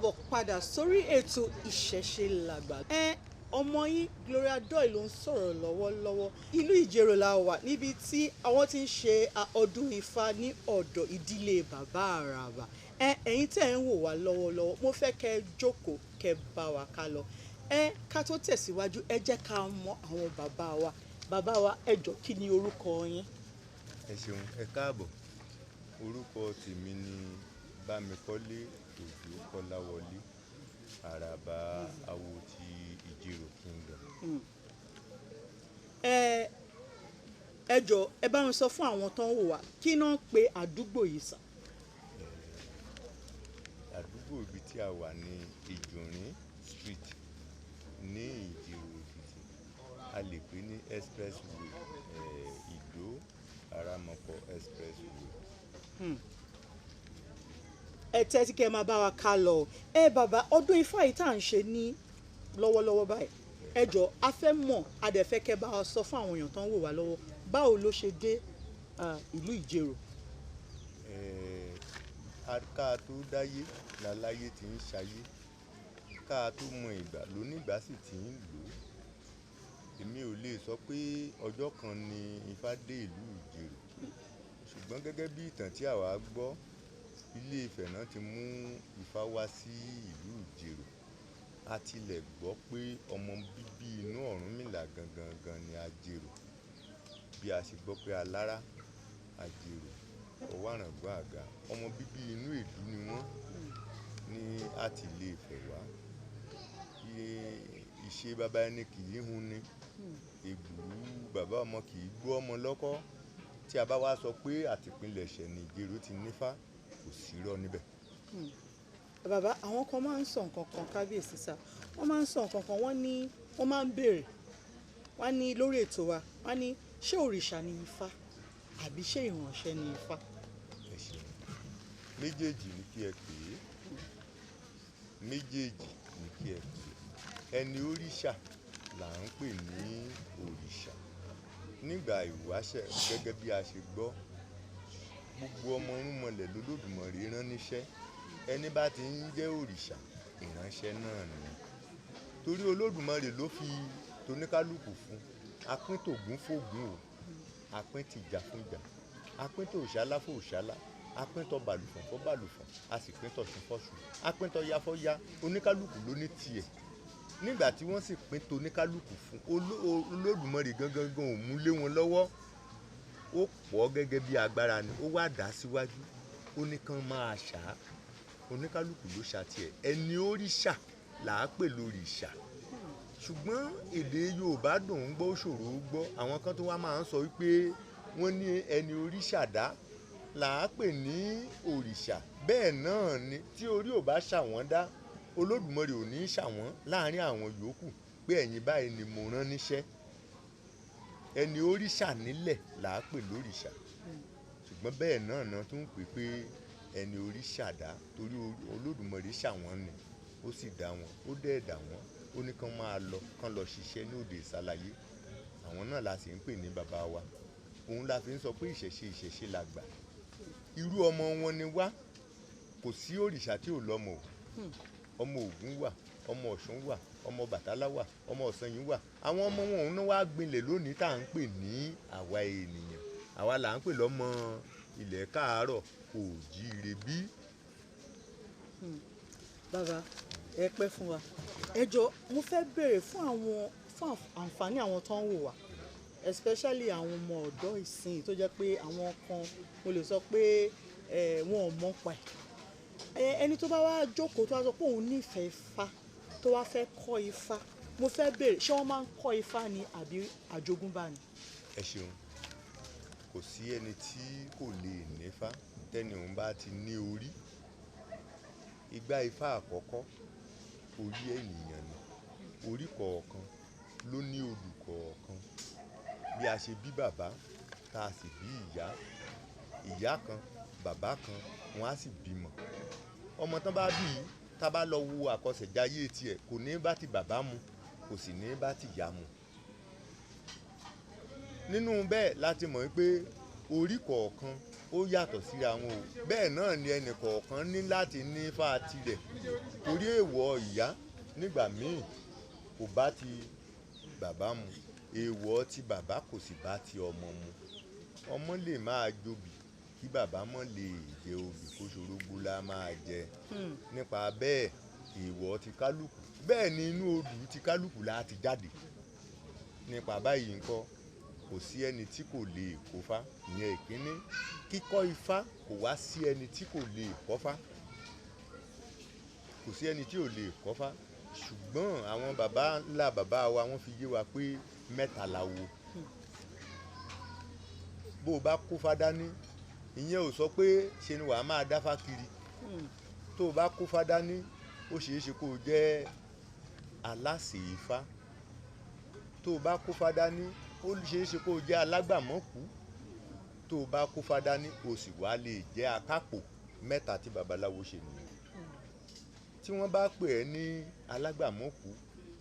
káàbọ̀ padà sórí ètò ìṣẹ̀ṣe làgbà. Ọmọ yín Gloria Doyle ló ń sọ̀rọ̀ lọ́wọ́lọ́wọ́. Ìlú Ìjẹ̀rò la wà níbi tí àwọn ti ń ṣe ọdún Ifá ní ọ̀dọ̀ ìdílé bàbá Àràbà. Ẹ̀yin tẹ́ ń wò wá lọ́wọ́lọ́wọ́, mo fẹ́ kẹ́ ẹ jókòó kẹ́ ẹ bá wa ká lọ. Ká tó tẹ̀síwájú, ẹ jẹ́ ká mọ àwọn bàbá wa. Bàbá wa, ẹ jọ̀ọ́, kí ni orúkọ yín? Ẹ ṣeun, ẹ káàbọ̀. Orúkọ tèmi ni Bámikọ́lé Òjó Kọ́láwọlé, Araba Awo ti Ijero Kingdom. Ẹ jọ̀ọ́, ẹ bá mi sọ fún àwọn tó ń wò wá, kí náà ń pe àdúgbò yìí sà? Àdúgbò ibi tí a wà ní Ìjòrín Street ní Ìjẹ̀rò Èkìtì. A lè pè ní expressway, Ìdó Aramọ̀kọ̀ expressway. Ẹ tẹ́tí kẹ́ ẹ máa bá wa ká lọ. Bàbá, ọdún Ifá yìí tá à ń ṣe ní lọ́wọ́lọ́wọ́ báyìí. Ẹ jọ̀ọ́, a fẹ́ mọ̀, a dẹ̀ fẹ́ kẹ́ bá wa sọ fún àwọn èèyàn tó ń wò wá lọ́wọ́, báwo ló ṣe dé ìlú Ìjẹ̀rò? Ká tó dáyé láláyé ti ń ṣayé, ká tó mọ ìgbà lónígbà sì ti ń lò ó. Èmi ò lè sọ pé ọjọ́ kan ni Ifá dé ìlú Ìjẹ̀rò, ṣùgbọ́n gẹ́gẹ́ bí ìtàn tí àwa gbọ́, Ilé Ifẹ̀ náà ti mú Ifá wá sí ìlú Ìjẹ̀rò. A tilẹ̀ gbọ́ pé ọmọ bíbí inú Ọ̀rúnmìlà gangan ni Ajèrò. Bí a ṣe gbọ́ pé Alára, Ajèrò, Ọwáràngún Àga, ọmọ bíbí inú Èdú ni wọ́n ní àti Ilé Ifẹ̀ wá. Ìṣe bàbá ẹni kì í hun ni, ègbùrú bàbá ọmọ kì í gbó ọmọ lọ́kọ́. Tí a bá wá sọ pé àtìpilẹ̀ṣẹ̀ ni Ìjẹ̀rò ti nífá, kò sí irọ́ níbẹ̀. Bàbá, àwọn kan máa ń sọ nǹkan kan, kábíyèsí sà, wọ́n máa ń sọ nǹkan kan, wọ́n máa ń béèrè, wọ́n ní lórí ètò wa, wọ́n ní ṣé òrìṣà ni Ifá àbí ṣé ìránṣẹ́ ni Ifá? Ẹ ṣeun, méjèèjì ni kí ẹ pè é, méjèèjì ni kí ẹ pè é. Ẹni òrìṣà là ń pè ní òrìṣà. Nígbà ìwáṣẹ̀, gẹ́gẹ́ bí a ṣe gbọ́, gbogbo ọmọ irúnmọlẹ̀ lolódùmarè rán níṣẹ́. Ẹni bá ti ń jẹ́ òrìṣà, ìránṣẹ́ náà ni. Torí Olódùmarè ló fi toníkálùkù fún. Apín tògún fògún o, apín tìjà fún ìjà, apín tòṣálá fòṣálá, apín tọ bàlùfọ̀n fọ́ bàlùfọ̀n, a sì pín tọ̀ṣun fọ́ṣun, apín tọ ya fọ́ ya, oníkálùkù ló ní tiẹ̀. Nígbà tí wọ́n sì pín toníkálùkù fún, Olódùmarè gangan ò mú lé wọn lọ́wọ́. Ó pọ̀ gẹ́gẹ́ bí agbára ni, ó wá dà síwájú, ó ní kán máa ṣá, oníkálùkù ló ṣá tiẹ̀. Ẹni òrìṣà là á pè lórìṣà. Ṣùgbọ́n èdè Yorùbá dùn ún gbọ́, ó ṣòro ó gbọ́. Àwọn kan tó wá máa ń sọ wípé wọ́n ní ẹni òrìṣà dá là á pè ní òrìṣà. Bẹ́ẹ̀ náà ni, tí orí ò bá ṣà wọ́n dá, Olódùmarè ò ní ṣà wọ́n láàárín àwọn yòókù pé ẹ̀yin báyìí ni mo rán níṣẹ́. Ẹni òrìṣà nílẹ̀ là á pè lórìṣà. Ṣùgbọ́n bẹ́ẹ̀ náà náà tún ń pè pé ẹni òrìṣà dá, torí Olódùmarè ṣà wọ́n ni, ó sì dá wọn, ó dẹ̀ dá wọn, ó ní kán máa lọ, kán lọ ṣiṣẹ́ ní òde ìsàlàyé. Àwọn náà la sì ń pè ní bàbá wa. Òun la fi ń sọ pé ìṣẹ̀ṣe làgbà. Irú ọmọ wọn ni wá. Kò sí òrìṣà tí ò lọ́mọ o. Ọmọ Ògún wà, ọmọ Ọ̀ṣun wà, ọmọ Bàtálá wà, ọmọ Ọ̀ṣanyìn wà. Àwọn ọmọ wọn òun náà wá gbilẹ̀ lónìí tá à ń pè ní àwa ènìyàn. Àwa là ń pè lọ́mọ ilẹ̀ káàárọ̀ oòjíire bí. Bàbá, ẹ pẹ́ fún wa. Ẹ jọ̀ọ́, mo fẹ́ béèrè fún àǹfààní àwọn tó ń wò wá, especially àwọn ọmọ ọ̀dọ́ ìsìn tó jẹ́ pé àwọn kan mo lè sọ pé wọn ò mọ̀ pa ẹ̀. Ẹni tó bá wá jókòó tó wá sọ pé òun nífẹ̀ẹ́ Ifá tó wá fẹ́ kọ́ Ifá, mo fẹ́ béèrè, ṣé wọ́n máa ń kọ́ Ifá ni àbí àjogúnbá ni? Ẹ ṣeun, kò sí ẹni tí kò lè nífá tẹ́ni òun bá ti ní orí. Igbá Ifá àkọ́kọ́, orí ènìyàn ni. Orí kọ̀ọ̀kan ló ní odù kọ̀ọ̀kan. Bí a ṣe bí bàbá, tá a sì bí ìyá, ìyá kan, bàbá kan, wọ́n á sì bímọ. Ọmọ tán bá bí, tá bá lọ wo àkọsẹ̀jayé tiẹ̀, kò ní bá ti bàbá mu, kò sì ní bá ti ìyá mu. Nínú bẹ́ẹ̀ láti mọ̀ pé orí kọ̀ọ̀kan ó yàtọ̀ síra wọn o. Bẹ́ẹ̀ náà ni ẹnì kọ̀ọ̀kan ní láti ní Ifá tirẹ̀, torí èèwọ̀ ìyá nígbà míì kò bá ti bàbá mu, èèwọ̀ ti bàbá kò sì bá ti ọmọ mu. Ọmọ lè máa jobì kí bàbá mọ̀ lè jẹ obì kó ṣorógbó la máa jẹ. Nípa bẹ́ẹ̀ èèwọ̀ ti kálukú, bẹ́ẹ̀ ni inú odù ti kálukú láti jáde. Nípa báyìí ńkọ́ kò sí ẹni tí kò lè kófá. Ìyẹn ìkíní. Kíkọ́ Ifá kò wá sí ẹni tí kò lè kọ́fá, kò sí ẹni tí ò lè kọ́fá, ṣùgbọ́n àwọn bàbá ńlá bàbá wa wọ́n fi yé wa pé mẹ́ta làwo. Bó o bá kófá dání, ìyẹn ò sọ pé ṣe ni wàá máa dáfá kiri. Tó o bá kófá dání, ó ṣeé ṣe kó o jẹ́ aláṣẹ Ifá. Tó o bá kófá dání, ó ṣeé ṣe kó o jẹ́ alágbàmọ́kù. Tó o bá kófá dání, o sì wá lè jẹ́ akápò. Mẹ́ta tí babaláwo ṣe nìyẹn. Tí wọ́n bá pè ẹ́ ní alágbàmọ́kù,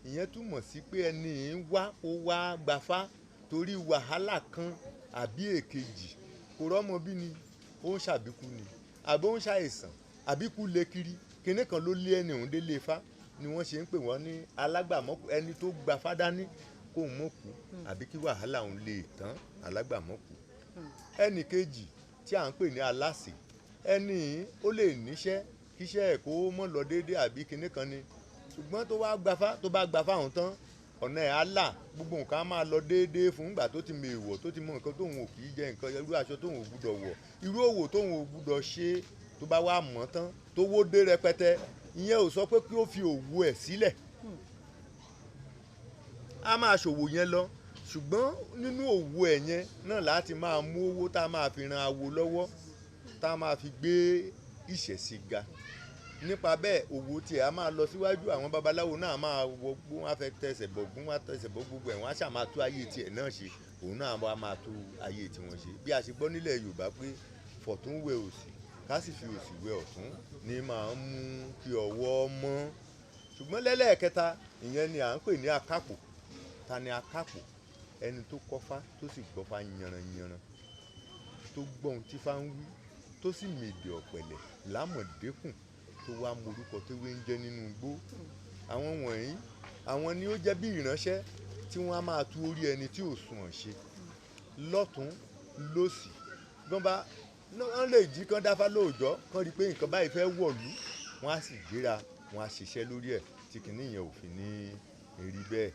ìyẹn túmọ̀ sí pé ẹni ń wá ó wá gbafá torí wàhálà kan àbí èkejì. Kò rọ́mọ bí ni, ó ń ṣàbíkú ni, àbí ó ń ṣàìsàn, àbíkú lé kiri. Kíní kan ló lé ẹni òun délé Ifá ni wọ́n ṣe ń pè wọ́n ní alágbàmọ́kù. Ẹni tó gbafá dání kó mọ̀ kú àbí kí wàhálà òun lè tán, alágbàmọ́kù. Ẹnì kejì tí à ń pè ní aláṣẹ, ẹni ó lè níṣẹ́ kíṣẹ́ ẹ̀ kó mọ̀ lọ déédéé àbí kíní kan ni, ṣùgbọ́n tó bá gbafá òun tán, ọ̀nà ẹ̀ á là, gbogbo nǹkan á máa lọ déédéé fún ìgbà tó ti mọ èèwọ̀, tó ti mọ nǹkan tóun ò kì í jẹ, nǹkan irú aṣọ tóun ò gbúdọ̀ wọ̀, irú òwò tóun ò gbúdọ̀ ṣe. Tó bá wá mọ̀ tán tó wó dé rẹpẹtẹ, ìyẹn ò sọ pé kí ó fi òwò ẹ̀ sílẹ̀, á máa ṣòwò yẹn lọ, ṣùgbọ́n nínú òwò ẹ̀ yẹn náà láti máa mú owó tá a máa fi ran awo lọ́wọ́, tá a máa fi gbé ìṣẹ̀ṣe ga. Nípa bẹ́ẹ̀ òwò tiẹ̀ á máa lọ síwájú. Àwọn babaláwo náà máa wọgbó, wọn á fẹ́ tẹsẹ̀ bọ̀gún, wọn á tẹsẹ̀ bọ́ gbogbo ẹ̀, wọn á ṣáà máa tú ayé tiẹ̀ náà ṣe, òun náà á máa tú ayé tiwọn ṣe. Bí a ṣe gbọ́ nílẹ̀ Yorùbá pé fọ̀tún wẹ òsì ká sì fi òsì wẹ ọ̀tún ni máa ń mú kí ọwọ́ mọ́. Ṣùgbọ́n lẹ́lẹ́ẹ̀kẹta, ìyẹn ni à ń pè ní akápò. Ta ni akápò? Ẹni tó kọ́fá tó sì gbọ́fá yanranyanran, tó gbọ́ ohun tí Ifá ń wí, tó sì mèdè ọ̀pẹ̀lẹ̀ lámọ̀dékùn, tó wá morúkọ téwé ń jẹ́ nínú igbó. Àwọn wọ̀nyí, àwọn ni ó jẹ́ bí ìránṣẹ́ tí wọ́n á máa tú orí ẹni tí ò sunwọ̀n ṣe lọ́tún lósì. Wọ́n lè jí kán dáfá lóòjọ́, kán rí i pé nǹkan báyìí fẹ́ wọ̀lú, wọ́n á sì gbéra, wọ́n á ṣiṣẹ́ lórí ẹ̀ tí kìíní yẹn ò fi ní rí bẹ́ẹ̀.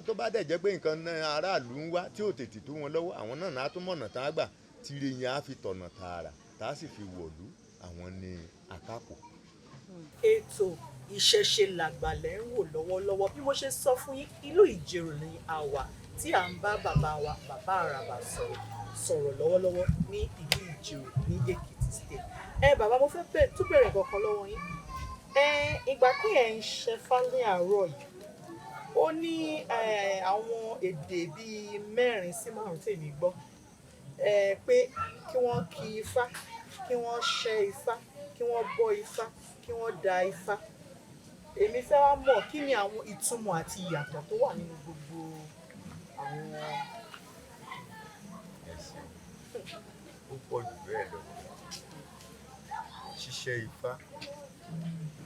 Tó bá dẹ̀ jẹ́ pé nǹkan aráàlú ń wá tí ò tètè tó wọn lọ́wọ́, àwọn náà á tún mọ̀nà tán á gbà tíire yẹn á fi tọ̀nà tààrà tá a sì fi wọ̀lú. Àwọn ni akápò. Ètò ìṣẹ̀ṣe làgbàlẹ̀ ń wò lọ́wọ́lọ́wọ́. Bí mo ṣe sọ fún yín, ìlú Ìjẹ̀rò ni a wà tí à ń bá bàbá wa, bàbá Araba sọ̀rọ̀ lọ́wọ́lọ́wọ́ ní ìlú Ìjẹ̀rò ní Èkìtì State. Bàbá mo fẹ́ tún bẹ̀rẹ̀ kankan lọ́wọ́ yín. Ìgbà tí ẹ̀ ń ṣẹfá ní àárọ̀ yìí, ó ní àwọn èdè bíi 4 sí 5 tèmi gbọ́ pé kí wọ́n kí Ifá, kí wọ́n ṣẹ́ Ifá, kí wọ́n bọ́ Ifá, kí wọ́n da Ifá. Èmi fẹ́ wá mọ̀ kí ni àwọn ìtumọ̀ àti ìyàtọ̀ tó wà nínú gbogbo àwọn. Ẹ̀sìn ó pọ̀ jù bẹ́ẹ̀ lọ. Ṣíṣẹ́ Ifá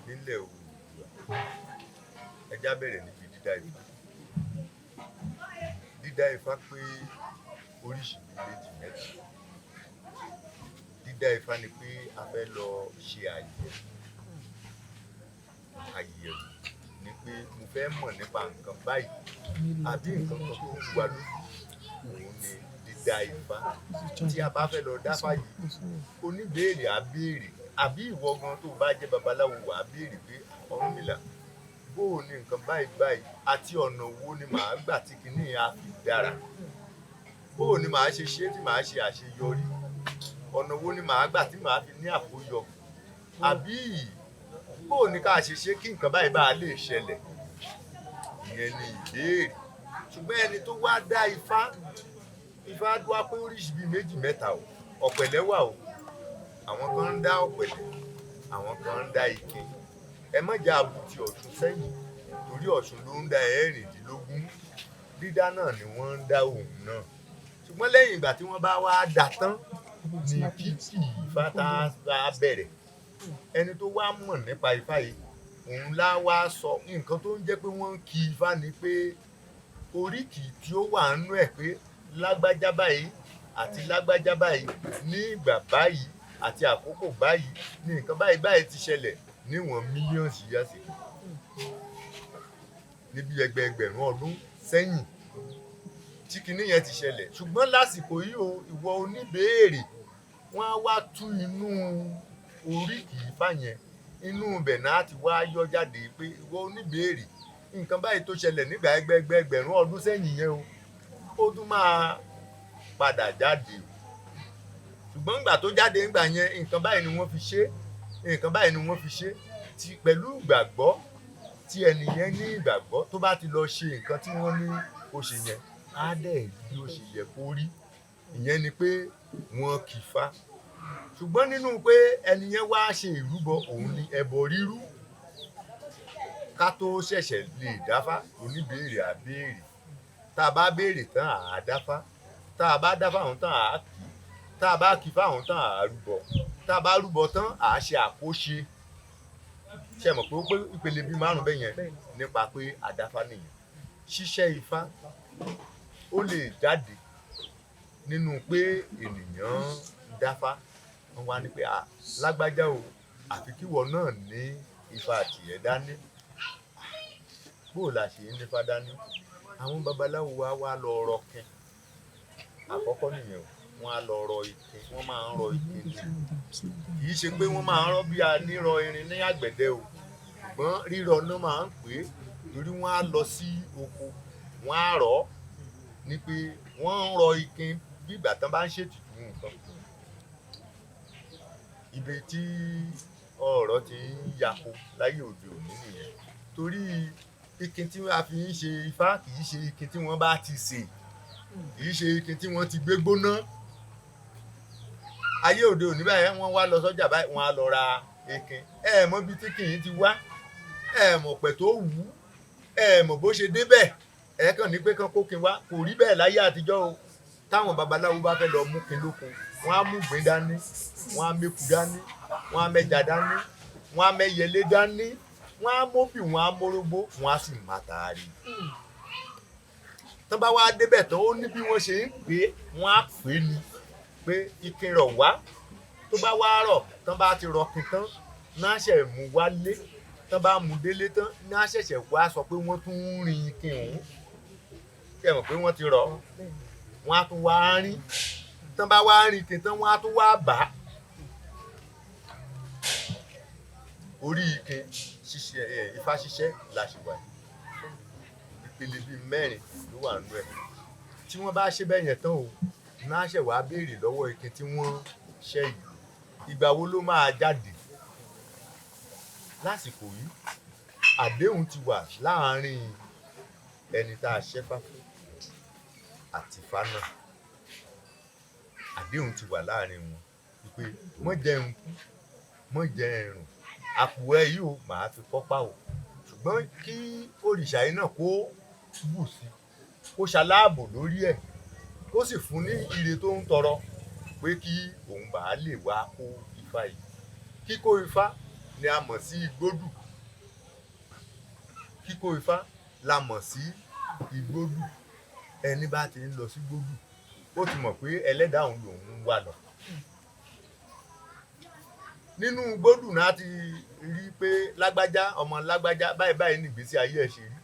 nílẹ̀ Oòduà, ẹja bẹ̀rẹ̀ níbi dídá Ifá. Dídá Ifá pé oríṣi méjì mẹ́ta. Dídá Ifá ni pé a fẹ́ lọ ṣe àyẹ̀wò ni pé mo fẹ́ mọ̀ nípa nǹkan báyìí àbí nǹkan kan tó ń wà lójú. Òun ni dídá Ifá. Tí a bá fẹ́ lọ dáfá yìí, oníbéèrè á béèrè, àbí ìwọ gan tó bá jẹ́ babaláwo wà á béèrè pé Ọ̀rúnmìlà, bó o ní nǹkan báyìí àti ọ̀nà wo ni màá gbà tí kinní á fi dára? Bó o ní màá ṣe ṣe tí màá ṣe àṣeyọrí? Ọ̀nà wo ni màá gbà tí màá fi ní àkóyọ? Àbí bó o ní ká ṣe ṣe kí nǹkan báyìí bá lè ṣẹlẹ̀? Ìyẹn ni ìbéèrè. Ṣùgbọ́n ẹni tó wá dá Ifá wá pé oríṣi bíi méjì mẹ́ta o. Ọ̀pẹ̀lẹ̀ wà o. Àwọn kan ń dá ọ̀pẹ̀lẹ̀, àwọn kan ń dá ike. Ẹ má jà àbùtì Ọ̀ṣun sẹ́yìn, torí Ọ̀ṣun ló ń dá 16. Dídá náà ni wọ́n ń dá òun náà. Ṣùgbọ́n lẹ́yìn ìgbà tí wọ́n bá wá dá tán, ní kíkì Ifá tá a bẹ̀rẹ̀. Ẹni tó wá mọ̀ nípa Ifá yìí òun lá wá sọ nǹkan tó ń jẹ́ pé wọ́n ń kí Ifá ni pé oríkì tí ó wà nínú ẹ̀ pé lágbájá báyìí àti lágbájá báyìí ní ìgbà báyìí àti àkókò báyìí ní nǹkan báyìí báyìí ti ṣẹlẹ̀ níwọ̀n mílíọ̀nù yíyàsí níbi ẹgbẹẹgbẹ̀rún ọdún sẹ́yìn tí kinní yẹn ti ṣẹlẹ̀. Ṣùgbọ́n lásìkò yìí o ìwọ oníbèèrè wọ́n á wá tú inú oríkì Ifá yẹn inú ibẹ̀ náà ti wá yọ jáde pé ìwọ oníbèèrè nǹkan báyìí tó ṣẹlẹ̀ nígbà ẹgbẹẹgbẹ̀rún ọdún sẹ́yìn yẹn o ó tún máa padà jáde o. Ṣùgbọ́n nígbà tó jáde nígbà yẹn nǹkan báyìí ni wọ́n fi ṣe nǹkan báyìí ni wọ́n fi ṣe pẹ̀lú ìgbàgbọ́ tí ẹni yẹn ní ìgbàgbọ́ tó bá ti lọ ṣe nǹkan tí wọ́n ní kó ṣe yẹn á dẹ̀ bí ó ṣe yẹ kó rí. Ìyẹn ni pé wọ́n kì í Fá. Ṣùgbọ́n nínú pé ẹni yẹn wá ṣe ìrúbọ òun ni ẹbọ rírú ká tó ṣẹ̀ṣẹ̀ lè dáfá oníbèèrè á béèrè. Tá a bá béèrè tán àá dáfá. Tá a bá dáfá òun tán àá kì í. Tá a bá kì í fáwọn tán àá rúbọ. Tá a bá rúbọ tán àá ṣe àkóṣe. Ṣé ẹ mọ̀ pé ó pé ìpele bíi 5 bẹ́ẹ̀ yẹn nípa pé àdáfá nìyẹn. Ṣíṣẹ́ Ifá ó lè jáde nínú pé ènìyàn dáfá wọ́n wá ní pé lágbájá o àfi kíwọ náà ní Ifá tìẹ dání. Bó la ṣe ń nífá dání àwọn babaláwo wa wá lọ rọ kin àkọ́kọ́ nìyẹn o wọ́n á lọ rọ ike wọ́n máa ń rọ ike ní kì í ṣe pé wọ́n máa ń rọ bí a ní rọ irin ní àgbẹ̀dẹ o ṣùgbọ́n rírọ náà máa ń pè é torí wọ́n á lọ sí oko wọ́n á rọ̀ ọ́ ní pé wọ́n ń rọ ike bí ìgbà tán bá ń ṣètùtù nǹkan. Ibi tí ọ̀rọ̀ ti ń yako láyé òde òní nìyẹn torí ike tí a fi ń ṣe Ifá kì í ṣe ike tí wọ́n bá ti sè kì í ṣe ike tí wọ́n ti gbé gbóná. Ayé òde òní báyìí wọ́n wá lọ sọ́jà báyìí wọ́n á lọ ra ike mọ̀ bí tí kì í ti wá mọ̀ pẹ̀ tó wù mọ̀ bó ṣe débẹ̀ kàn ní pé kán kó kin wá kò rí bẹ́ẹ̀ láyé àtijọ́ o. Táwọn babaláwo bá fẹ́ lọ mú kin lóko wọ́n á mú ìgbín dání wọ́n á méku dání wọ́n á mẹ́ja dání wọ́n á mẹ́yẹlé dání wọ́n á móbì wọ́n á mórógbó wọ́n á sì má taari. Tán bá wá débẹ̀ tán ó ní bí wọ́n ṣe ń pè é wọ́n á pè é ni pé ikin rọ̀ wá tó bá wá rọ̀ tán bá ti rọ kin tán náà ṣẹ̀ mú wálé tán bá mú délé tán náà ṣẹ̀ṣẹ̀ wá sọ pé wọ́n tún ń rin ikin òun kí ẹ mọ̀ pé wọ́n ti rọ̀ wọ́n á tún wá rin tán bá wá rin ikin tán wọ́n á tún wá bà á. Orí ikin ṣíṣe Ifá ṣíṣẹ́ la ṣe wà ìpele bíi 4 ló wà nínú ẹ̀. Tí wọ́n bá ṣe bẹ́ẹ̀ yẹn tán o náà ṣẹ̀ wá béèrè lọ́wọ́ ikin tí wọ́n ṣẹ́ yìí ìgbà wo ló máa jáde. Lásìkò yìí àdéhùn ti wà láàárín ẹni tá a ṣẹ́fá fún àti Ifá náà. Àdéhùn ti wà láàárín wọn wípé mọ́ jẹun mọ́ jẹ ẹ̀rùn àpò ẹ yìí o màá fi kọ́pá o ṣùgbọ́n kí òrìṣà yìí náà kó bù sí kó ṣaláàbò lórí ẹ̀ kó sì fún ní ire tó ń tọrọ pé kí òun bá lè wá kó Ifá yìí. Kíkó Ifá ni a mọ̀ sí igbódù. Kíkó Ifá la mọ̀ sí igbódù. Ẹni bá ti ń lọ sí igbódù ó ti mọ̀ pé ẹlẹ́dàá òun lòun ń wà lọ. Nínú igbódù náà ti rí pé lágbájá ọmọ lágbájá báyìí báyìí nígbésí ayé ẹ̀ ṣe rí.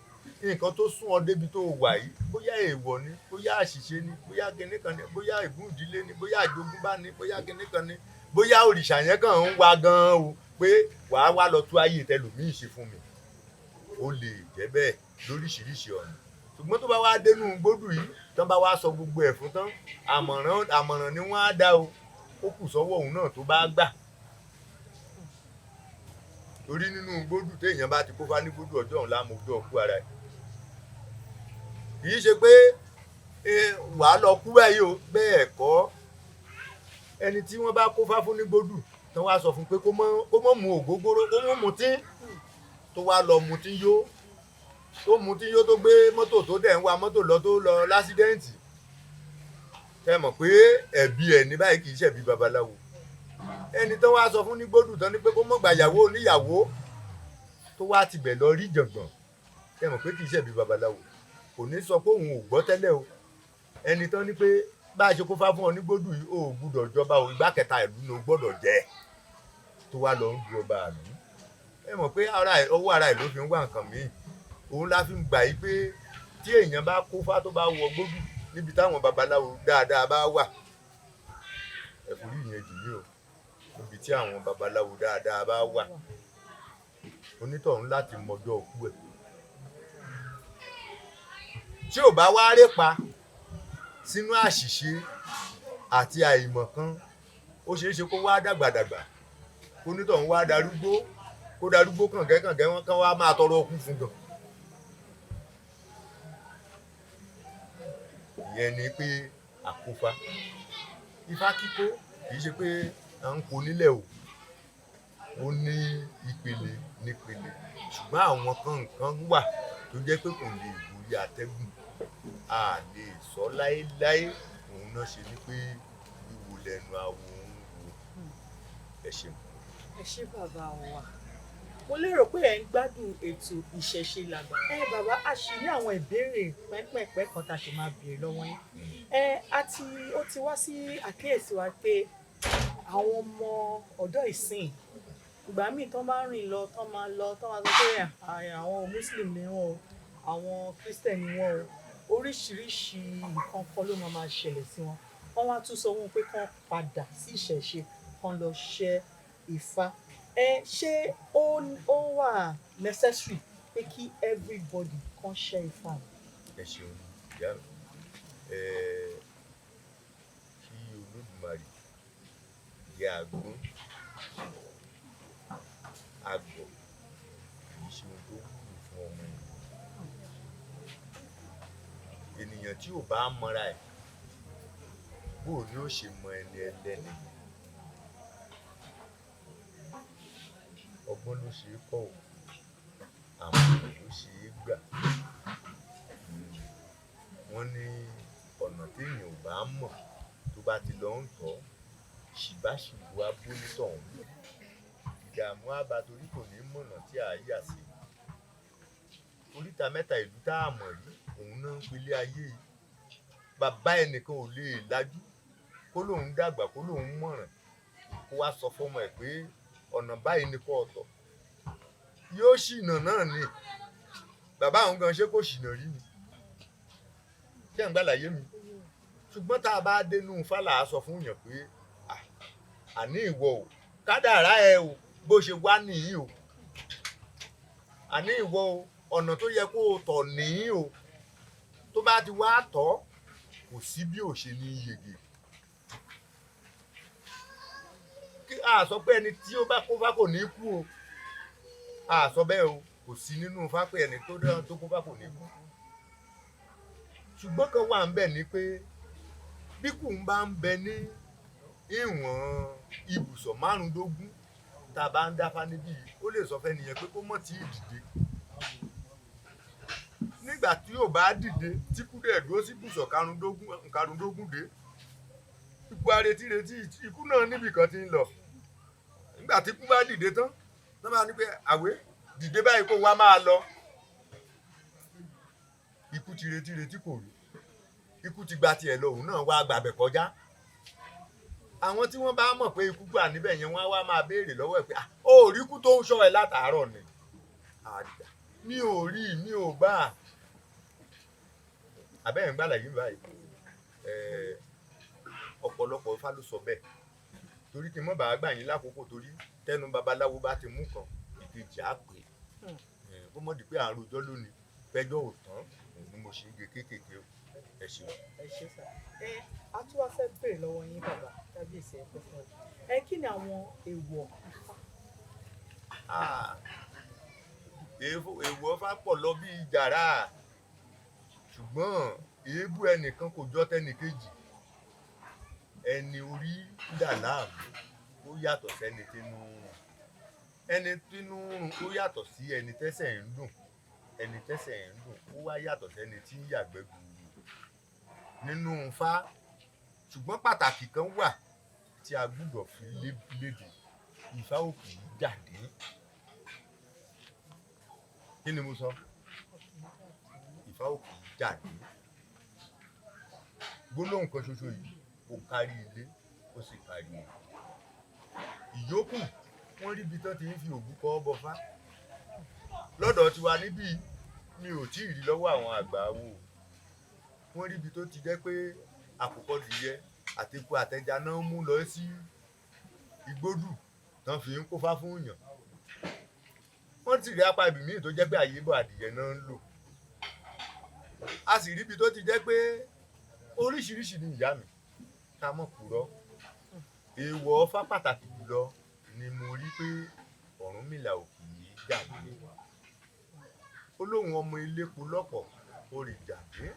Nǹkan tó sún ọ débi tó wà yìí bóyá èèwọ̀ ni bóyá àṣìṣe ni bóyá kinní kan ni bóyá ègún ìdílé ni bóyá àjogúnbá ni bóyá kinní kan ni bóyá òrìṣà yẹn kàn ń wá gan-an o pé wàá wá lọ tú ayé tẹlòmíì ṣe fún mi. Ó lè jẹ́ bẹ́ẹ̀ lóríṣiríṣi ọ̀nà. Ṣùgbọ́n tó bá wá dénú igbódù yìí tán bá wá sọ gbogbo ẹ̀ fún tán àmọ̀ràn ni wọ́n á dá o ó kù sọ́wọ́ òun náà tó bá gbà. Torí nínú igbódù téèyàn bá ti kó Fá ní igbódù ọjọ́ òun láàmú ojú ọkú ara ẹ̀. Kì í ṣe pé wàá lọ kú báyìí o bẹ́ẹ̀ kọ́. Ẹni tí wọ́n bá kó Fá fún ní igbódù tán wá sọ fún pé kó mọ́ mu ògógóró kó mọ́ mutí tó wá lọ mutí yó tó gbé mọ́tò tó dẹ̀ ń wa mọ́tò lọ tó lọ lásídẹ́ǹtì ẹ mọ̀ pé ẹ̀bi ẹ̀ ní báyìí kì í ṣẹ̀bi babaláwo ẹni tó wá sọ fún ní gbódù tán ni pé kó mọ̀ gbàyàwó oníyàwó tó wá tibẹ̀ lọ rí jàngbọ̀n ẹ mọ̀ pé kì í ṣẹ̀bi babaláwo kò ní sọ pé òun ò gbọ́ tẹ́lẹ̀ o ẹni tán ni pé bá a ṣe kó fá fún ọ ní gbódù yìí o ò gbúdọ̀ jọba o igbá kẹta ìlú ni o gbọ́dọ̀ jẹ tó wá lọ ń du ọba àlú ẹ mọ̀ pé ọwọ́ ara ẹ̀ ló fi ń wá nǹkan míì òun la fi ń gbà yí pé tí èèyàn bá kó fá tó bá wọ gbódù níbi táwọn babaláwo dáadáa bá wà ẹ̀kúrí ìyẹn jù ní o níbi tí àwọn babaláwo dáadáa bá wà onítọ̀hún láti mọjọ́ òkú ẹ̀ tí ò bá wá répa sínú àṣìṣe àti àìmọ̀kan ó ṣeé ṣe kó wá dàgbàdàgbà kó onítọ̀hún wá darúgbó kàngẹ́kàngẹ́ wọn kán wá máa tọrọ ọkú fún gan ìyẹn ni pé àkófá ifá kíkó kìí ṣe pé à ń kó nílẹ̀ o ó ní ìpele nípele ṣùgbọ́n àwọn nǹkan wà tó jẹ́ pé kò lè borí atẹ́gùn a lè sọ láéláé òun náà ṣe ni pé wíwo lẹ́nu awo ń wo ẹ ṣeun. ẹ ṣé bàbá wa mo lérò pé ẹ ń gbádùn ètò ìṣẹ̀ṣe làgbà bàbá a ṣì ní àwọn ìbéèrè pẹ́pẹ́pẹ́ kan tá a ṣe máa béèrè lọ́wọ́ yín ó ti wá sí àkíyèsí wa pé àwọn ọmọ ọ̀dọ́ ìsìn ìgbà míì tán bá rìn lọ tán máa sọ pé àwọn muslim ni wọn o àwọn christian ni wọn o oríṣiríṣi nǹkan kan ló máa ṣẹlẹ̀ sí wọn wọ́n wá tún sọ wọn pé kán padà sí ìṣẹ̀ṣe kán lọ ṣẹ́ ifá ṣé ó wà necessary pé kí everybody kán ṣẹ́ ifá ni. ẹ ṣeun ìyá mi kí olódùmarè yẹ àgbọn àgbọ̀ kìí ṣe ohun tó wúlò fún ọmọ ènìyàn tí ò bá mọra ẹ̀ bóò ni ó ṣe mọ ẹni ẹlẹ́ni ọgbọ́n ló ṣe é kọ́ ò àmọ̀ràn ló ṣe é gbà wọ́n ní ọ̀nà téèyàn ò bá mọ̀ tó bá ti lọ ń tọ́ ṣìbáṣìbò abónítọ̀hún ìdààmú àbá torí kò ní mọ̀nà tí a yà sí oríta mẹ́ta ìlú tá a mọ̀ rí òun náà ń pelé ayé yìí bàbá ẹnìkan ò lè lajú kó lóun dàgbà kó lóun mọ̀ràn kó wá sọ fọ́mọ ẹ̀ pé ọ̀nà báyìí ni kò ọ̀tọ̀ yóò ṣìnà náà ni bàbá àwọn gan ṣé kò ṣìnà rí ni ṣé ń gbàlàyé mi ṣùgbọ́n tá a bá dénú fàlà sọ fún yàn pé àní ìwọ o kádàrá ẹ o bó ṣe wá nìyí o àní ìwọ o ọ̀nà tó yẹ kó o tọ̀ nìyí o tó bá ti wá tọ̀ kò sí bí ò ṣe ní yege kí a sọ pé ẹni tí ó bá kó bá kò ní kú o a sọ bẹ́ẹ̀ o kò sí nínú fápẹ́ ẹni tó kó bá kò ní kú ṣùgbọ́n kan wà ń bẹ̀ ni pé bí kù ń bá ń bẹ ní ìwọ̀n ibùsọ̀ márùndógún tá a bá ń dáfá níbí ó lè sọ fẹ́ nìyẹn pé kó mọ̀ tí ì dìde nígbà tí yóò bá dìde tí kú dẹ̀ dúró sí ibùsọ̀ karùndógún dé ipò aretí ikú náà níbì kan ti ń lọ nígbà tí kú bá dìde tán wọ́n máa ní pé àwé dìde báyìí kó wá máa lọ ikú ti retí kò rí ikú ti gba tiẹ̀ lọ òun náà wá gbàbẹ̀ kọjá àwọn tí wọ́n bá mọ̀ pé ikú gbà níbẹ̀ yẹn wọ́n á wá máa béèrè lọ́wọ́ ẹ̀ pé ó rí ikú tó ń ṣọ́ ẹ látàárọ̀ ni mi ò rí mi ò bá abẹ́rẹ́ ń gbàlàyé báyìí ọ̀pọ̀lọpọ̀ Ifá ló sọ bẹ́ẹ̀ torí kí n mọ̀ bá gbà yín lákòókò torí tẹnu babaláwo bá ti mú kan ìkejì á pè kó mọ̀ di pé àrùn ọjọ́ lónìí pẹ́jọ́ ò tán òun ni mo ṣe ń ge kéékèèké o ẹ ṣeun. ẹ ṣe sá a tún wá fẹ́ bèrè lọ́wọ́ yín bàbá kábíyèsí ẹ pẹ́ fún ẹ kí ni àwọn èèwọ̀ Ifá. èèwọ̀ Ifá pọ̀ lọ bí jàrá ṣùgbọ́n èébú ẹnìkan kò jọ tẹnìkejì ẹni orí dà láàmú ó yàtọ̀ sẹ́ni tínú rùn ẹni tínú rùn ó yàtọ̀ sí ẹni tẹ́sẹ̀ ń dùn ẹni tẹ́sẹ̀ ń dùn ó wá yàtọ̀ sẹ́ni tí ń yàgbẹ́ gbùrù nínú Ifá ṣùgbọ́n pàtàkì kan wà tí a gbúdọ̀ fi léde. Ifá ò kì í jáde. Kí ni mo sọ? Ifá ò kì í jáde. Gbólóhùn kan ṣoṣo yìí ó kárí ilé ó sì kárí ilé. Ìyókù wọ́n rí ibi tán ti ń fi òbúkọ bọfá. Lọ́dọ̀ tiwa níbí mi ò tí ì rí lọ́wọ́ àwọn àgbà awo. Wọ́n rí ibi tó ti jẹ́ pé àkùkọ dìyẹ àteku àtẹja náà mú lọ sí igbódù tán fi ń kófá fún èèyàn. Wọ́n ti rí apá ibì míì tó jẹ́ pé àyébọ̀ adìyẹ náà ń lò. A sì rí ibi tó ti jẹ́ pé oríṣiríṣi ni ìyá mi ká mọ̀ purọ́. Èèwọ̀ Ọfá pàtàkì jùlọ ni mo rí pé Ọ̀rúnmìlà ò kì í jáde. Ó lóun ọmọ elépo lọ́pọ̀ ó rí jáde.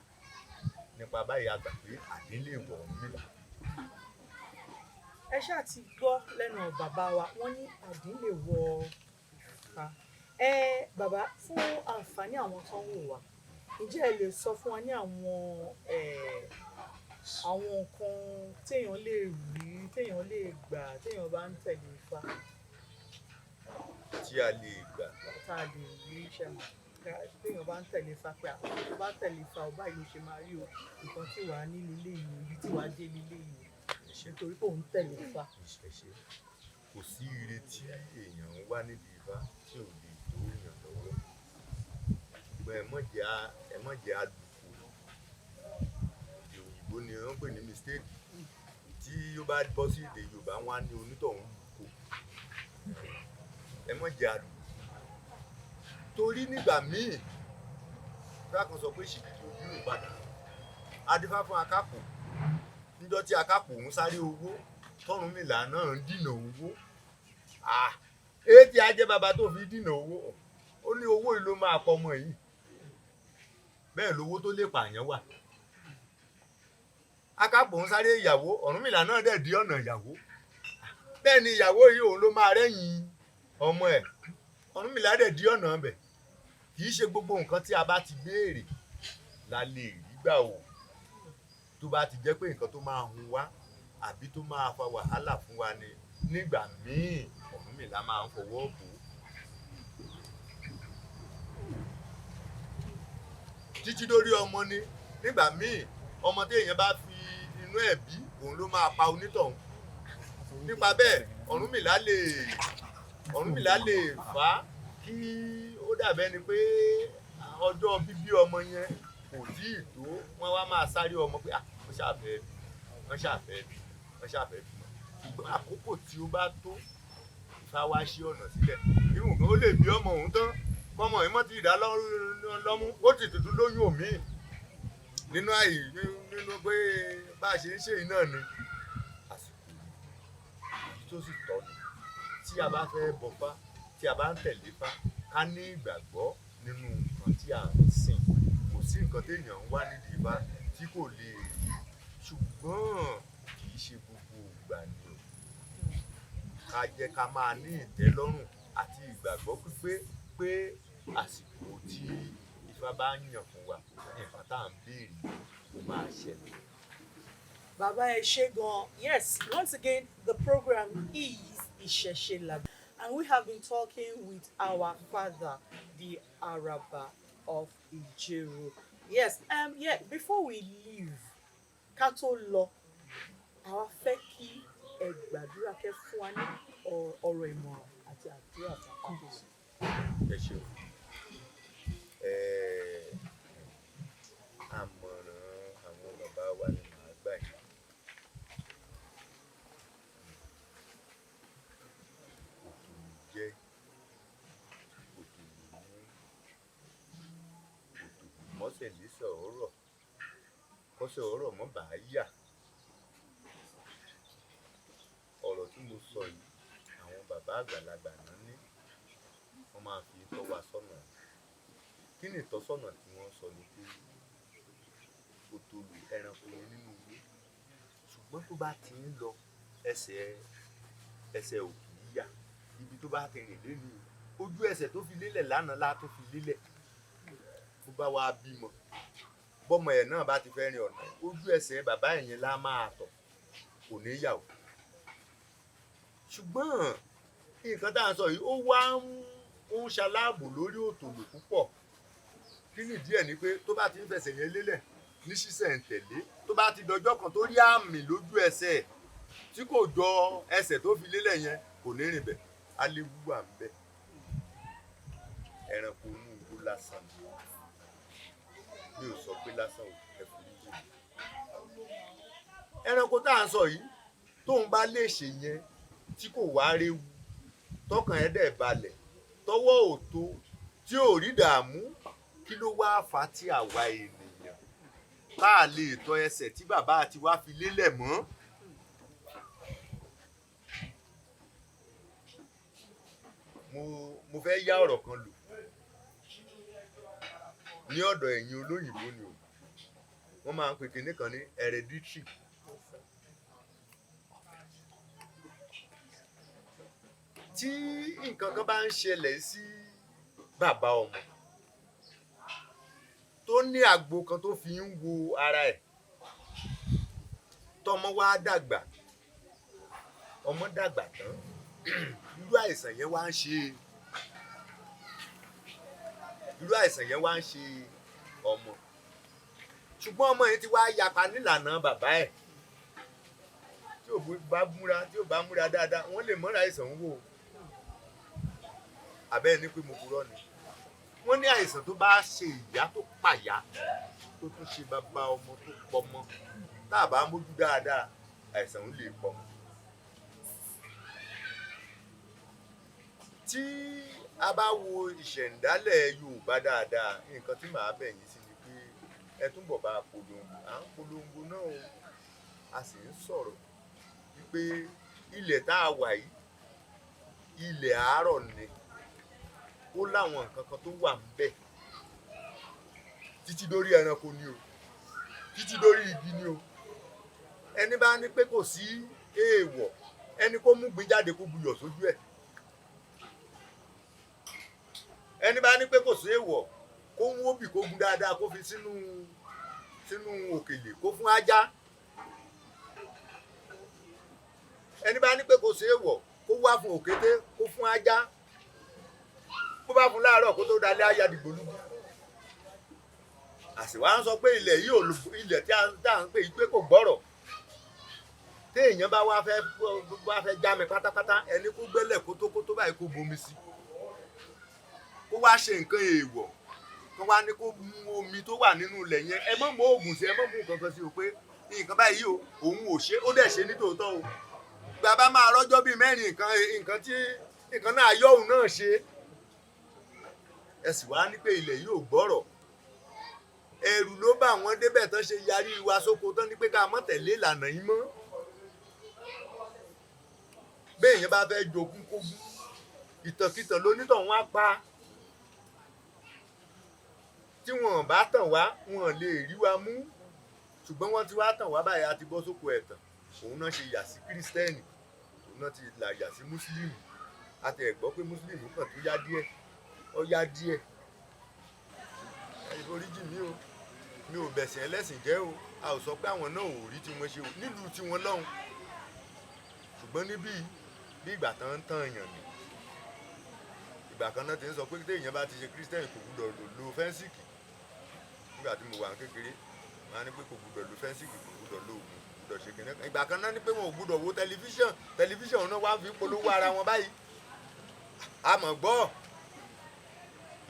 Nípa báyìí a gbà pé àdínlé wọ̀ Ọ̀rúnmìlà. Ẹ ṣáà ti gbọ́ lẹ́nu bàbá wa wọ́n ní àdínlé wọ Ifá. Bàbá fún àǹfààní àwọn tó ń wò wá ǹjẹ́ ẹ lè sọ fún wa ní àwọn nǹkan téèyàn lè rí téèyàn lè gbà téèyàn bá ń tẹ̀lé Ifá? Tí a lè gbà. Tá a lè rí ṣẹ́mu téèyàn bá ń tẹ̀lé Ifá pé àwọn tó bá tẹ̀lé Ifá ọba yìí ló ṣe máa rí o nǹkan tí wàá ní lílé yìí ibi tí wàá dé lílé yìí nítorí pé òun tẹ̀lé Ifá. Kò sí ire tí èèyàn ń wá nídìí Ifá tí ò lè tó èèyàn lọ́wọ́. Ṣùgbọ́n ẹ mọ̀ jẹ́ àlùkò. Èdè òyìnbó ni wọ́n pè ní mistake. Tí ó bá bọ́ sí èdè Yorùbá wọn á ní onítọ̀hún lùkò. Ẹ mọ̀ jẹ́ àlùkò. Torí nígbà míì Ifá kan sọ pé ṣìkìtì ojú Ìbàdàn. Adífá fún Akápò. Níjọ́ tí Akápò ń sáré owó t'Ọ̀rúnmìlà náà ń dìnà owó. Èyí tí a jẹ́ bàbá tó fi dìnà owó. Ó ní owó yìí ló máa pọ̀ ọmọ yìí. Bẹ́ẹ̀ lówó tó lè pààyàn wà. Akápò ń sáré ìyàwó Ọ̀rúnmìlà náà dẹ̀ dí ọ̀nà ìyàwó. Bẹ́ẹ̀ ni ìyàwó yìí òun ló máa rẹ́yìn ọmọ ẹ̀. Ọ̀rúnmìlà dẹ̀ dí ọ̀nà ọbẹ̀. Kì í ṣe gbogbo nǹkan tí a bá ti béèrè la lè rí gbà o. Tó bá ti jẹ́ pé nǹkan tó máa hun wá àbí tó máa fa wàhálà fún wa ni nígbà míì Ọ̀rúnmìlà máa ń fọwọ́ bò ó. Títí dórí ọmọ ni nígbà míì ọmọ tí èèyàn bá fi inú ẹ̀ bí òun ló máa pa onítọ̀hún. Nípa bẹ́ẹ̀ Ọ̀rúnmìlà lè fà á kí ó dàbẹ́ ni pé ọjọ́ bíbí ọmọ yẹn kò tí ì tó wọ́n wá máa sáré ọmọ pé wọ́n ṣàfẹ́ bí. Ṣùgbọ́n àkókò tí ó bá tó Ifá wá ṣí ọ̀nà sílẹ̀. Irú kan ó lè bí ọmọ òun tán kọ́mọ yìí mọ́ ti ìdá lọ́mú ó ti tuntun lóyún òmí nínú pé bá a ṣe ń ṣe iná ni àsìkò yìí tó sì tọ́ ni. Tí a bá fẹ́ bọfá tí a bá ń tẹ̀lé Ifá ká ní ìgbàgbọ́ nínú nǹkan tí a ń sìn. Kò sí nǹkan téèyàn ń wá nídìí Ifá tí kò lè rí ṣùgbọ́n kì í ṣe gbogbo ìgbà ni o. Ká jẹ́ ká máa ní ìtẹ́lọ́rùn àti ìgbàgbọ́ pípé pé àsìkò tí Ifá bá yàn fún wa nǹkan tá à ń béèrè ó máa ṣẹlẹ̀. Bàbá ẹ ṣé gan. Yes, once again the program is Ìṣẹ̀ṣe Làgbà and we have been talking with our father, the Araba of Ijero. Yes, before we leave, ká tó lọ, àwa fẹ́ kí ẹ gbàdúrà kẹ́ fún wa ní ọ̀rọ̀ ìmọ̀ràn àti àdúrà fún wa. Ẹ ṣeun. Àmọ̀ràn àwọn bàbá wa ni màá gbà yìí. Òtòlù jẹ́ òtòlù mú òtòlù mọ́sẹ̀ lẹ́sẹ̀ ọ̀rọ̀ kọ́sẹ̀ ọ̀rọ̀ mọ́ bàá yà. Ọ̀rọ̀ tí mo sọ yìí àwọn bàbá àgbàlagbà náà ní wọ́n máa fi tọ́ wa sọ́nà. Kí ni ìtọ́sọ́nà tí wọ́n sọ ni pé òtòlù ẹranko ni nínú ilé ṣùgbọ́n tó bá ti ń lọ ẹsẹ̀ ò kì í yà. Ibi tó bá ti rìn lé ní ojú ẹsẹ̀ tó fi lélẹ̀ lánàá lá tó fi lélẹ̀ tó bá wá bímọ bọ́mọ ẹ̀ náà bá ti fẹ́ rin ọ̀nà ojú ẹsẹ̀ bàbá ẹ̀ yẹn lá máa tọ̀ kò ní yà o. Ṣùgbọ́n nǹkan tá à ń sọ yìí ó wá ń ṣaláàbò lórí òtòlò púpọ̀. Kí nìdí ẹ̀ ni pé tó bá ti ń fẹsẹ̀ yẹn lélẹ̀ ní ṣísẹ̀ntẹ̀lé, tó bá ti dọjọ́ kan tó rí àmì lójú ẹsẹ̀ tí kò jọ ẹsẹ̀ tó fi lélẹ̀ yẹn kò ní rìn bẹ̀, á léwu wà ń bẹ̀. Ẹranko inú igbó lásán ni, mi ò sọ pé lásán ò ẹ forí jì mí. Ẹranko tá à ń sọ yìí tóun bá lè ṣe yẹn tí kò wá réwu, tọkàn ẹ̀ dẹ̀ balẹ̀, tọwọ́ ò tó, tí ò rí dààmú, kí ló wá fà á tí àwa ènìyàn tá a lè tọ ẹsẹ̀ tí bàbá àti wá fi lélẹ̀ mọ́? Mo fẹ́ yá ọ̀rọ̀ kan lò ní ọ̀dọ̀ ẹ̀yin olóyìnbó ni o. Wọ́n máa ń pe kinní kan ní hereditary. Tí nǹkan kan bá ń ṣẹlẹ̀ sí bàbá ọmọ tó ní àgbo kan tó fi ń wo ara ẹ̀, tọmọ wá dàgbà, ọmọ dàgbà tán, irú àìsàn yẹn wá ń ṣe ọmọ. Ṣùgbọ́n ọmọ yẹn ti wá yapa nílànà bàbá ẹ̀. Tí ò bá múra dáadáa, wọ́n lè mọ́ra àìsàn ń wò. Àbẹ́ ẹni pé mo purọ́ ni. Wọ́n ní àìsàn tó bá ṣe ìyá tó pàyà tó tún ṣe bàbá ọmọ tó pọmọ, tá a bá mójú dáadáa, àìsàn ń lè pọmọ. Tí a bá wo ìṣẹ̀ǹdálẹ̀ Yorùbá dáadáa, nǹkan tí màá bẹ̀ yín sí ni pé ẹ túbọ̀ bá polongo. À ń polongo náà o, a sì ń sọ̀rọ̀ wípé ilẹ̀ tá a wà yìí, ilẹ̀ àárọ̀ ni. Ó láwọn nǹkan kan tó wà ńbẹ̀ títí dórí ẹranko ni o, títí dórí igi ni o. Ẹni bá ní pé kò sí èèwọ̀, ẹni kó mú gbin jáde kó buyọ̀ sójú ẹ̀. Ẹni bá ní pé kò sí èèwọ̀, kó mú òbí kó gun dáadáa kó fi sínú òkèlè kó fún ajá. Ẹni bá ní pé kò sí èèwọ̀, kó wá fún òkété kó fún ajá. Bó bá fún láàárọ̀ kó tó dalẹ́ á ya dìgbòlugu. Àṣìwá ń sọ pé ilẹ̀ yìí ilẹ̀ tí à ń pè yí pé kò gbọ́rọ̀. Téèyàn bá wá fẹ́ já mi pátápátá, ẹni kó gbẹ́lẹ̀ kótókótó báyìí kó bomi sí. Kó wá ṣe nǹkan èèwọ̀, kó wá ní kó mú omi tó wà nínú ilẹ̀ yẹn. Ẹ má mú oògùn sí, ẹ má mú nǹkan kan sí o pé nǹkan báyìí o, òun ò ṣe, ó dẹ̀ ṣe ní tòótọ́ o. Bàbá máa rọ́jọ́ bíi mẹ́rin nǹkan tí nǹkan náà yọ òun náà ṣe. Ẹ sì wá ní pé ilẹ̀ yìí ò gbọ́rọ̀. Ẹ̀rù ló bá wọn débẹ̀ tán ṣe yarí wa sóko tán ní pé ká má tẹ̀lé ìlànà yìí mọ́. Béèyàn bá fẹ́ jogún kógún, ìtànkìtàn lónítọ̀hún á pa. Tí wọn bá tàn wá, wọn lè rí wa mú. Ṣùgbọ́n wọ́n ti wá tàn wá báyìí, a ti bọ́ sóko ẹ̀tàn. Òun náà ṣe yà sí kírísítẹ́nì, òun náà ti là yà sí mùsùlùmí. A ti ẹ̀ gbọ́ pé mùsùlùmí kan tó yá díẹ̀, ó yá díẹ̀. Ìforíjì mi o, mi ò bẹ̀sẹ̀ ẹlẹ́sìn jẹ́ o. A ò sọ pé àwọn náà ò rí tí wọ́n ṣe o nílùú tí wọ́n lọ́hùn. Ṣùgbọ́n níbí bí ìgbà tán ń tàn yàn ni. Ìgbà kan náà ti ń sọ pé téèyàn bá ti ṣe kírísítẹ́nì kò gbúdọ̀ lo fẹ́ńsìkì. Nígbà tí mo wà kékeré, wọ́n á ní pé kò gbúdọ̀ lo fẹ́ńsìkì, kò gbúdọ̀ lo oògùn, kò gbúdọ̀ ṣe kìnìún. Ìgbà kan náà ní pé wọn ò gbúdọ̀ wo tẹlifíṣàn náà wá fi polówó ara wọn báyìí. A mọ̀ gbọ́,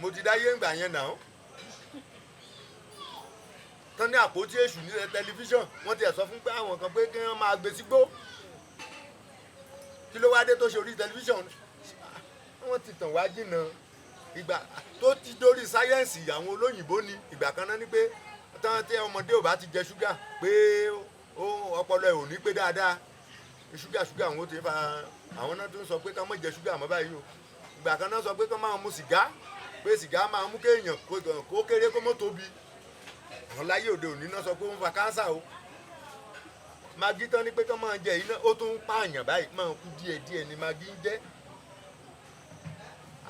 mo ti dáyé ìgbà yẹn náà. Tán ní àpótí èṣù ní tẹlifíṣàn, wọ́n ti ẹ̀ sọ fún pé àwọn kan pé kí wọ́n máa gbé sígbó. Kí ló wá dé tó ṣe orí tẹlifíṣàn? Wọ́n ti tàn wá jìnnà. Ìgbà tó ti dórí sáyẹ́ǹsì àwọn olóyìnbó ni. Ìgbà kan náà ní pé tán tí ọmọdé ò bá ti jẹ ṣúgà pé ọpọlọ ẹ̀ ò ní pé dáadáa. Ṣúgà àwọn ó ti fa àwọn náà tó ń sọ pé ká má jẹ ṣúgà mọ́ báyìí o. Ìgbà kan náà sọ pé ká máa mu sìgá, pé sìgá máa mú kéèyàn kó kéré kó mọ́ tóbi. Àwọn láyé òde òní náà sọ pé ó ń fa káńsà o. Magí tán ní pé ká máa jẹ iná, ó tún ń pààyàn báyìí, máa kú díẹ̀díẹ̀ ni magí ń jẹ́.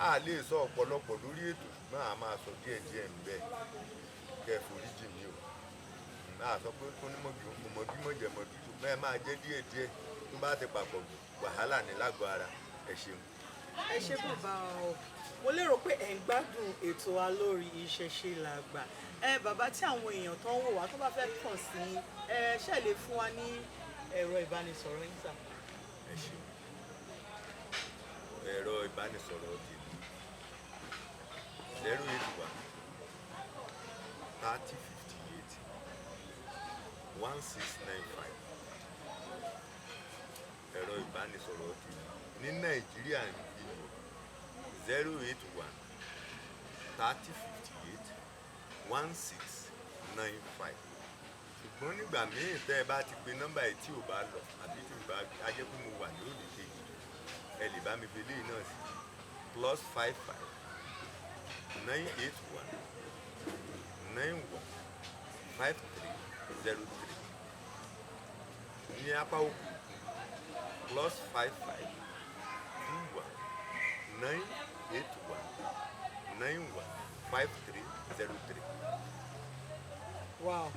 A lè sọ ọ̀pọ̀lọpọ̀ lórí ètò, ṣùgbọ́n a máa sọ díẹ̀díẹ̀ ń bẹ. Kẹ́ foríjì mi o. A sọ pé kó ní mọ̀gí mọ̀jẹ̀ mọ̀gí bẹ́ẹ̀ máa jẹ́ díẹ̀díẹ̀ tó bá ti papọ̀ wàhálà ní lágọ̀ọ́ ara. Ẹ ṣeun. ẹ ṣe bàbá o, mo lérò pé ẹ̀ ń gbádùn ètò wa lórí ìṣẹ̀ṣe làgbà. Bàbá, tí àwọn èèyàn tó ń wò wá tó bá fẹ́ kàn sí ṣe lè fún wa ní ẹ̀rọ ìbánisọ̀rọ̀ yín sà? Ẹ ṣeun. Ẹ̀rọ ìbánisọ̀rọ̀ tèmi 081 30 58 1695. Ẹ̀rọ ìbánisọ̀rọ̀ tèmi ní Nàìjíríà ń bí 081 30 58 1695. Ṣùgbọ́n nígbà míì tẹ́ ẹ bá ti pe nọ́mbà yìí tí ò bá lọ àbí tí ò bá ajẹ́ pé mo wà ní òde kejì, ẹ lè bá mi fi léyìí náà sí +55 981 91 5303. Ní apá òkú +55 21 981 91 5303. Wow.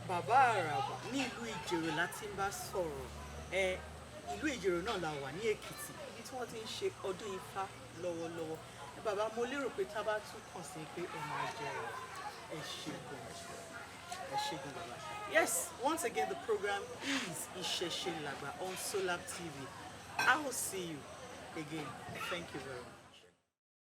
Bàbá Àràbà ní ìlú Ìjẹ̀rò láti ń bá sọ̀rọ̀. Ìlú Ìjẹ̀rò náà la wà ní Èkìtì, ibi tí wọ́n ti ń ṣe ọdún Ifá lọ́wọ́lọ́wọ́. Bàbá, mo lérò pé tá a bá tún kàn sí pé ẹ máa jẹ ẹ ṣe gan. Ẹ ṣe gan bàbá. Yes, once again the program is Ìṣẹ̀ṣe Làgbà on Solar TV. I will see you again. Thank you very much.